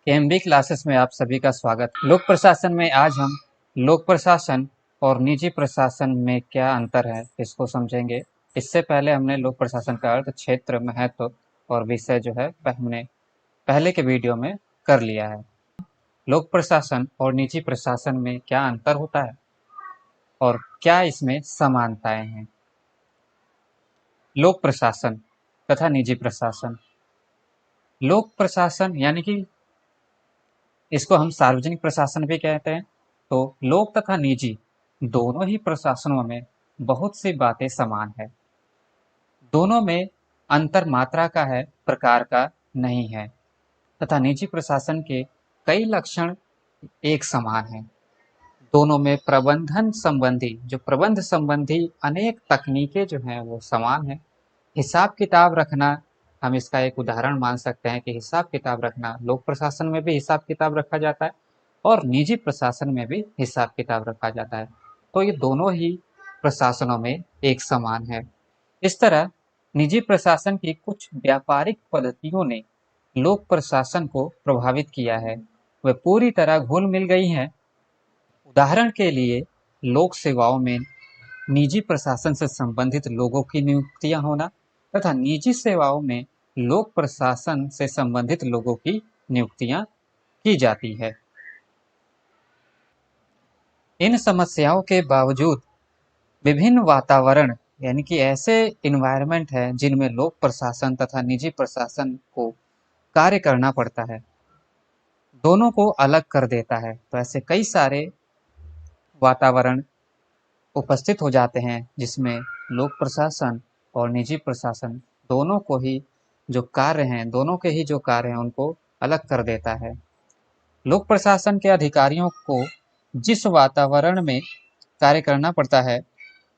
MB classes में आप सभी का स्वागत। लोक प्रशासन में आज हम लोक प्रशासन और निजी प्रशासन में क्या अंतर है इसको समझेंगे। इससे पहले हमने लोक प्रशासन का अर्थ, क्षेत्र, महत्व और विषय जो है हमने पहले के वीडियो में कर लिया है। लोक प्रशासन और निजी प्रशासन में क्या अंतर होता है और क्या इसमें समानताएं हैं। लोक प्रशासन तथा निजी प्रशासन। लोक प्रशासन यानी कि इसको हम सार्वजनिक प्रशासन भी कहते हैं। तो लोक तथा निजी दोनों ही प्रशासनों में बहुत सी बातें समान है। दोनों में अंतर मात्रा का है, प्रकार का नहीं है। तथा निजी प्रशासन के कई लक्षण एक समान हैं। दोनों में प्रबंध संबंधी अनेक तकनीकें जो हैं वो समान है। हिसाब किताब रखना, हम इसका एक उदाहरण मान सकते हैं कि हिसाब किताब रखना लोक प्रशासन में भी हिसाब किताब रखा जाता है और निजी प्रशासन में भी हिसाब किताब रखा जाता है। तो ये दोनों ही प्रशासनों में एक समान है। इस तरह निजी प्रशासन की कुछ व्यापारिक पद्धतियों ने लोक प्रशासन को प्रभावित किया है। वे पूरी तरह घुल मिल गई हैं। उदाहरण के लिए लोक सेवाओं में निजी प्रशासन से संबंधित लोगों की नियुक्तियां होना तथा निजी सेवाओं में लोक प्रशासन से संबंधित लोगों की नियुक्तियां की जाती है। इन समस्याओं के बावजूद विभिन्न वातावरण यानी कि ऐसे इन्वायरमेंट है जिनमें लोक प्रशासन तथा निजी प्रशासन को कार्य करना पड़ता है, दोनों को अलग कर देता है। तो ऐसे कई सारे वातावरण उपस्थित हो जाते हैं जिसमें लोक प्रशासन और निजी प्रशासन दोनों को ही जो कार्य हैं, दोनों के ही जो कार्य हैं उनको अलग कर देता है। लोक प्रशासन के अधिकारियों को जिस वातावरण में कार्य करना पड़ता है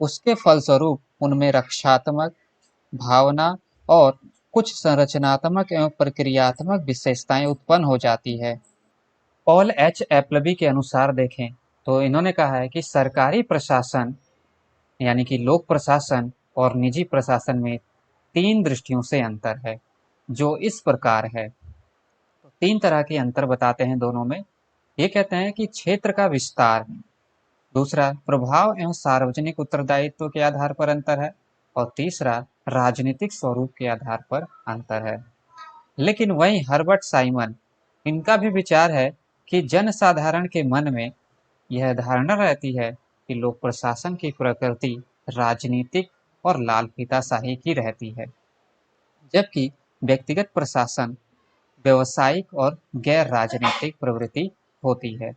उसके फलस्वरूप उनमें रक्षात्मक भावना और कुछ संरचनात्मक एवं प्रक्रियात्मक विशेषताएं उत्पन्न हो जाती है। पॉल एच एप्लबी के अनुसार देखें तो इन्होंने कहा है कि सरकारी प्रशासन यानी कि लोक प्रशासन और निजी प्रशासन में 3 दृष्टियों से अंतर है, जो इस प्रकार है। तो 3 तरह के अंतर बताते हैं दोनों में। ये कहते हैं कि क्षेत्र का विस्तार, दूसरा प्रभाव एवं सार्वजनिक उत्तरदायित्व के आधार पर अंतर है और तीसरा राजनीतिक स्वरूप के आधार पर अंतर है। लेकिन वहीं हर्बर्ट साइमन, इनका भी विचार है कि जनसाधारण के मन में यह धारणा रहती है कि लोक प्रशासन की प्रकृति राजनीतिक और लाल फीताशाही की रहती है, जबकि व्यक्तिगत प्रशासन व्यवसायिक और गैर राजनीतिक प्रवृत्ति होती है।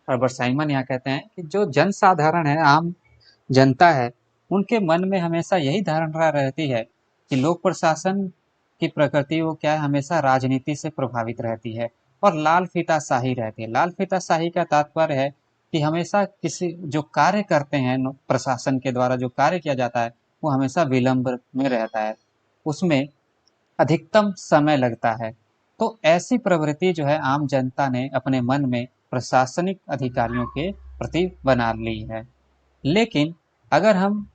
हर्बर्ट साइमन यहाँ कहते हैं कि जो जनसाधारण है, आम जनता है, उनके मन में हमेशा यही धारणा रहती है कि लोक प्रशासन की प्रकृति वो क्या है, हमेशा राजनीति से प्रभावित रहती है और लाल फीताशाही रहती है। लाल फीताशाही का तात्पर्य है कि हमेशा किसी जो कार्य करते हैं प्रशासन के द्वारा जो कार्य किया जाता है वो हमेशा विलंब में रहता है, उसमें अधिकतम समय लगता है। तो ऐसी प्रवृत्ति जो है आम जनता ने अपने मन में प्रशासनिक अधिकारियों के प्रति बना ली है। लेकिन अगर हम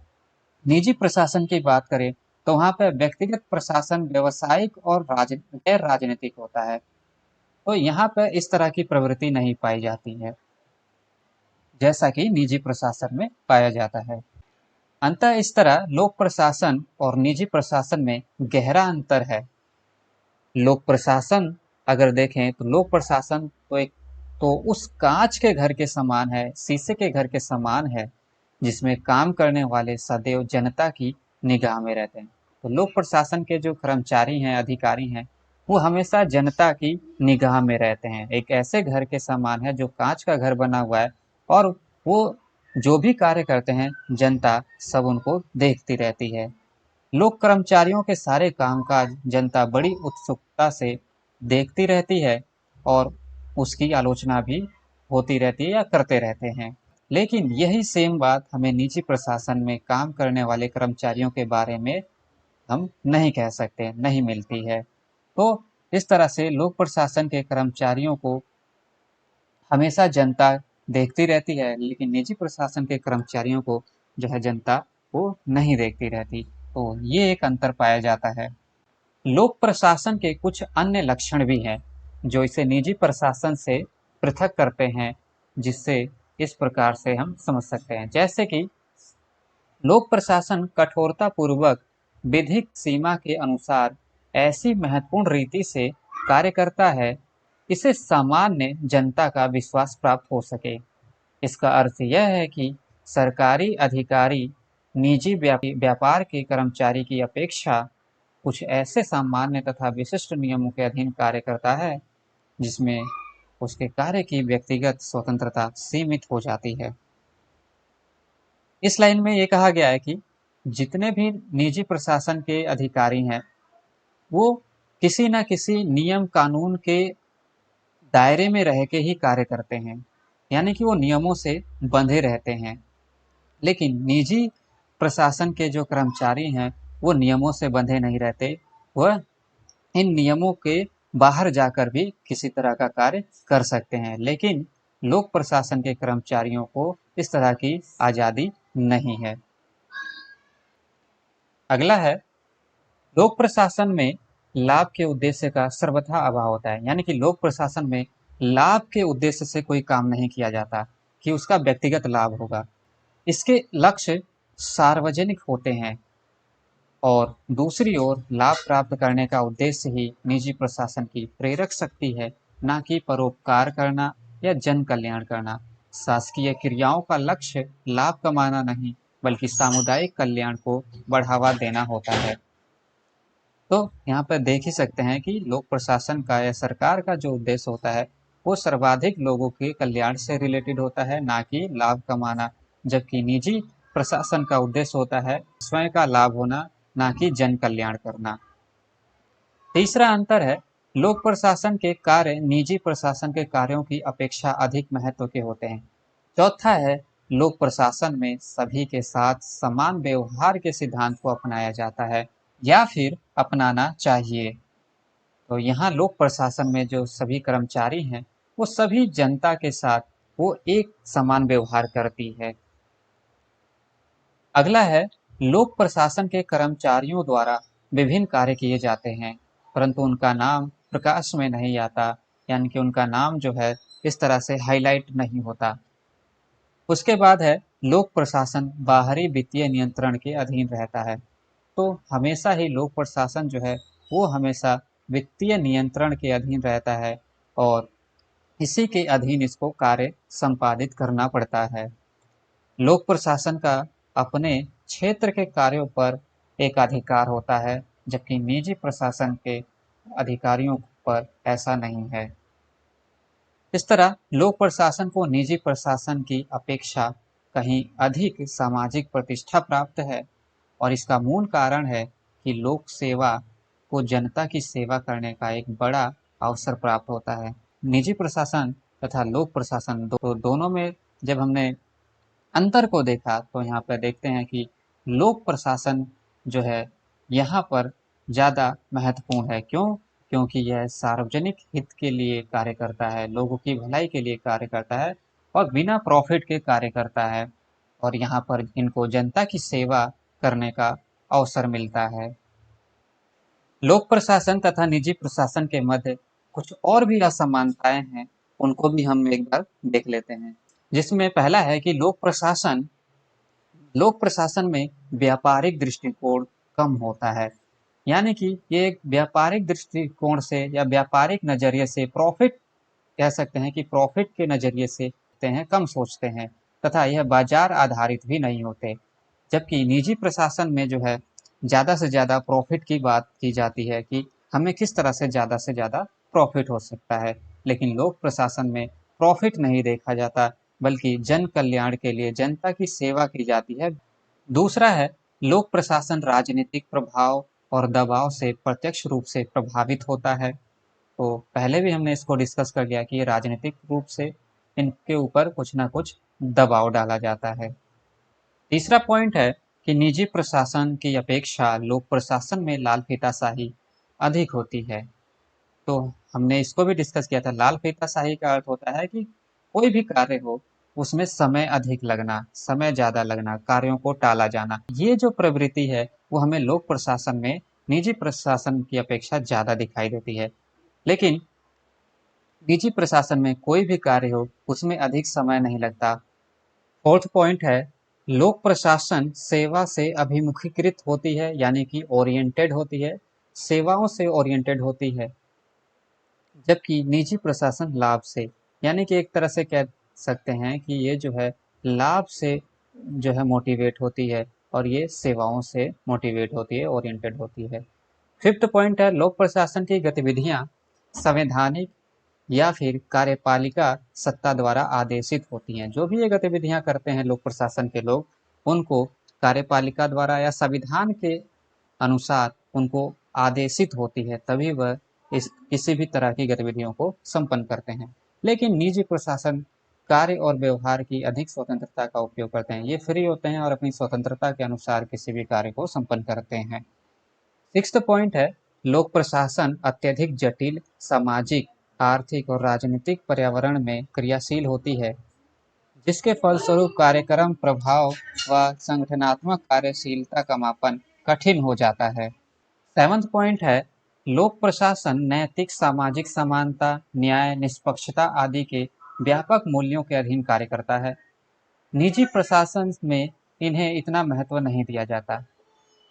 निजी प्रशासन की बात करें तो वहाँ पे व्यक्तिगत प्रशासन व्यवसायिक और गैर राजनीतिक होता है। तो यहाँ पे इस तरह की प्रवृत्ति नहीं पाई जाती है जैसा कि निजी प्रशासन में पाया जाता है। अंतः इस तरह लोक प्रशासन और निजी प्रशासन में गहरा अंतर है। लोक प्रशासन अगर देखें तो लोक प्रशासन तो उस कांच के घर के समान है, शीशे के घर के समान है, जिसमें काम करने वाले सदैव जनता की निगाह में रहते हैं। तो लोक प्रशासन के जो कर्मचारी हैं, अधिकारी हैं, वो हमेशा जनता की निगाह में रहते हैं। एक ऐसे घर के समान है जो कांच का घर बना हुआ है और वो जो भी कार्य करते हैं जनता सब उनको देखती रहती है। लोक कर्मचारियों के सारे कामकाज जनता बड़ी उत्सुकता से देखती रहती है और उसकी आलोचना भी होती रहती है या करते रहते हैं। लेकिन यही सेम बात हमें निजी प्रशासन में काम करने वाले कर्मचारियों के बारे में हम नहीं कह सकते, नहीं मिलती है। तो इस तरह से लोक प्रशासन के कर्मचारियों को हमेशा जनता देखती रहती है, लेकिन निजी प्रशासन के कर्मचारियों को जो है जनता वो नहीं देखती रहती। तो ये एक अंतर पाया जाता है। लोक प्रशासन के कुछ अन्य लक्षण भी हैं जो इसे निजी प्रशासन से पृथक करते हैं, जिससे इस प्रकार से हम समझ सकते हैं। जैसे कि लोक प्रशासन कठोरता पूर्वक विधिक सीमा के अनुसार ऐसी महत्वपूर्ण रीति से कार्य करता है, इसे सामान्य जनता का विश्वास प्राप्त हो सके। इसका अर्थ यह है कि सरकारी अधिकारी निजी व्यापार के कर्मचारी की अपेक्षा कुछ ऐसे सामान्य तथा विशिष्ट नियमों के अधीन कार्य करता है, जिसमें उसके कार्य की व्यक्तिगत स्वतंत्रता सीमित हो जाती है। इस लाइन में ये कहा गया है कि जितने भी निजी प्रशासन के अधिकारी हैं, वो किसी न किसी नियम कानून के दायरे में रह के ही कार्य करते हैं, यानी कि वो नियमों से बंधे रहते हैं। लेकिन निजी प्रशासन के जो कर्मचारी हैं, वो नियमों से बंधे नहीं रहते, वह इन नियमों के बाहर जाकर भी किसी तरह का कार्य कर सकते हैं। लेकिन लोक प्रशासन के कर्मचारियों को इस तरह की आज़ादी नहीं है। अगला है, लोक प्रशासन में लाभ के उद्देश्य का सर्वथा अभाव होता है, यानी कि लोक प्रशासन में लाभ के उद्देश्य से कोई काम नहीं किया जाता कि उसका व्यक्तिगत लाभ होगा। इसके लक्ष्य सार्वजनिक होते हैं और दूसरी ओर लाभ प्राप्त करने का उद्देश्य ही निजी प्रशासन की प्रेरक शक्ति है, न कि परोपकार करना या जन कल्याण करना। शासकीय क्रियाओं का लक्ष्य लाभ कमाना नहीं, बल्कि सामुदायिक कल्याण को बढ़ावा देना होता है। तो यहाँ पर देख ही सकते हैं कि लोक प्रशासन का या सरकार का जो उद्देश्य होता है, वो सर्वाधिक लोगों के कल्याण से रिलेटेड होता है, ना कि लाभ कमाना। जबकि निजी प्रशासन का उद्देश्य होता है स्वयं का लाभ होना, ना कि जन कल्याण करना। तीसरा अंतर है, लोक प्रशासन के कार्य निजी प्रशासन के कार्यों की अपेक्षा अधिक महत्व के होते हैं। चौथा है, लोक प्रशासन में सभी के साथ समान व्यवहार के सिद्धांत को अपनाया जाता है या फिर अपनाना चाहिए। तो यहाँ लोक प्रशासन में जो सभी कर्मचारी हैं, वो सभी जनता के साथ वो एक समान व्यवहार करती है। अगला है, लोक प्रशासन के कर्मचारियों द्वारा विभिन्न कार्य किए जाते हैं, परंतु उनका नाम प्रकाश में नहीं आता, यानी कि उनका नाम जो है इस तरह से हाईलाइट नहीं होता। उसके बाद है, लोक प्रशासन बाहरी वित्तीय नियंत्रण के अधीन रहता है। तो हमेशा ही लोक प्रशासन जो है वो हमेशा वित्तीय नियंत्रण के अधीन रहता है और इसी के अधीन इसको कार्य संपादित करना पड़ता है। लोक प्रशासन का अपने क्षेत्र के कार्यों पर एक अधिकार होता है, जबकि निजी प्रशासन के अधिकारियों पर ऐसा नहीं है। इस तरह लोक प्रशासन को निजी प्रशासन की अपेक्षा कहीं अधिक सामाजिक प्रतिष्ठा प्राप्त है और इसका मूल कारण है कि लोक सेवा को जनता की सेवा करने का एक बड़ा अवसर प्राप्त होता है। निजी प्रशासन तथा लोक प्रशासन दोनों में जब हमने अंतर को देखा, तो यहाँ पर देखते हैं कि लोक प्रशासन जो है यहाँ पर ज़्यादा महत्वपूर्ण है। क्यों? क्योंकि यह सार्वजनिक हित के लिए कार्य करता है, लोगों की भलाई के लिए कार्य करता है और बिना प्रॉफिट के कार्य करता है, और यहाँ पर इनको जनता की सेवा करने का अवसर मिलता है। लोक प्रशासन तथा निजी प्रशासन के मध्य कुछ और भी असमानताएं हैं, उनको भी हम एक बार देख लेते हैं। जिसमें पहला है कि लोक प्रशासन में व्यापारिक दृष्टिकोण कम होता है, यानी कि ये एक व्यापारिक दृष्टिकोण से या व्यापारिक नजरिए से प्रॉफिट कह सकते हैं कि प्रॉफिट के नजरिए से कम सोचते हैं तथा यह बाजार आधारित भी नहीं होते। जबकि निजी प्रशासन में जो है ज़्यादा से ज़्यादा प्रॉफिट की बात की जाती है कि हमें किस तरह से ज़्यादा प्रॉफिट हो सकता है, लेकिन लोक प्रशासन में प्रॉफिट नहीं देखा जाता, बल्कि जन कल्याण के लिए जनता की सेवा की जाती है। दूसरा है, लोक प्रशासन राजनीतिक प्रभाव और दबाव से प्रत्यक्ष रूप से प्रभावित होता है। तो पहले भी हमने इसको डिस्कस कर लिया कि राजनीतिक रूप से इनके ऊपर कुछ ना कुछ दबाव डाला जाता है। तीसरा पॉइंट है कि निजी प्रशासन की अपेक्षा लोक प्रशासन में लाल फीताशाही अधिक होती है। तो हमने इसको भी डिस्कस किया था। लाल फीताशाही का अर्थ होता है कि कोई भी कार्य हो उसमें समय अधिक लगना, समय ज्यादा लगना, कार्यों को टाला जाना, ये जो प्रवृत्ति है वो हमें लोक प्रशासन में निजी प्रशासन की अपेक्षा ज्यादा दिखाई देती है। लेकिन निजी प्रशासन में कोई भी कार्य हो उसमें अधिक समय नहीं लगता। फोर्थ पॉइंट है, लोक प्रशासन सेवा से अभिमुखीकृत होती है, यानी कि ओरिएंटेड होती है, सेवाओं से ओरिएंटेड होती है, जबकि निजी प्रशासन लाभ से, यानी कि एक तरह से कह सकते हैं कि ये जो है लाभ से जो है मोटिवेट होती है और ये सेवाओं से मोटिवेट होती है, ओरिएंटेड होती है। फिफ्थ पॉइंट है, लोक प्रशासन की गतिविधियां संवैधानिक या फिर कार्यपालिका सत्ता द्वारा आदेशित होती हैं। जो भी ये गतिविधियां करते हैं लोक प्रशासन के लोग, उनको कार्यपालिका द्वारा या संविधान के अनुसार उनको आदेशित होती है, तभी वह इस किसी भी तरह की गतिविधियों को संपन्न करते हैं। लेकिन निजी प्रशासन कार्य और व्यवहार की अधिक स्वतंत्रता का उपयोग करते हैं। ये फ्री होते हैं और अपनी स्वतंत्रता के अनुसार किसी भी कार्य को संपन्न करते हैं। सिक्स्थ पॉइंट है, लोक प्रशासन अत्यधिक जटिल सामाजिक, आर्थिक और राजनीतिक पर्यावरण में क्रियाशील होती है, जिसके फलस्वरूप कार्यक्रम प्रभाव व संगठनात्मक कार्यशीलता का मापन कठिन हो जाता है। सेवंथ पॉइंट है, लोक प्रशासन नैतिक सामाजिक समानता, न्याय, निष्पक्षता आदि के व्यापक मूल्यों के अधीन कार्य करता है। निजी प्रशासन में इन्हें इतना महत्व नहीं दिया जाता।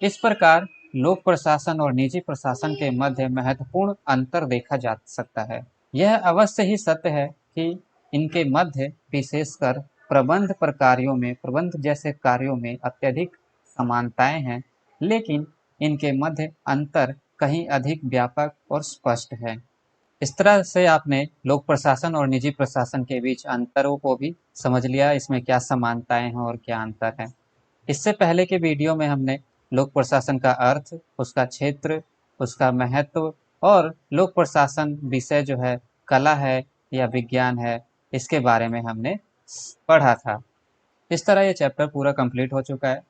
इस प्रकार लोक प्रशासन और निजी प्रशासन के मध्य महत्वपूर्ण अंतर देखा जा सकता है। यह अवश्य ही सत्य है कि इनके मध्य विशेषकर प्रबंध जैसे कार्यों में अत्यधिक समानताएं हैं, लेकिन इनके मध्य अंतर कहीं अधिक व्यापक और स्पष्ट है। इस तरह से आपने लोक प्रशासन और निजी प्रशासन के बीच अंतरों को भी समझ लिया, इसमें क्या समानताएं हैं और क्या अंतर है। इससे पहले के वीडियो में हमने लोक प्रशासन का अर्थ, उसका क्षेत्र, उसका महत्व और लोक प्रशासन विषय जो है कला है या विज्ञान है, इसके बारे में हमने पढ़ा था। इस तरह ये चैप्टर पूरा कंप्लीट हो चुका है।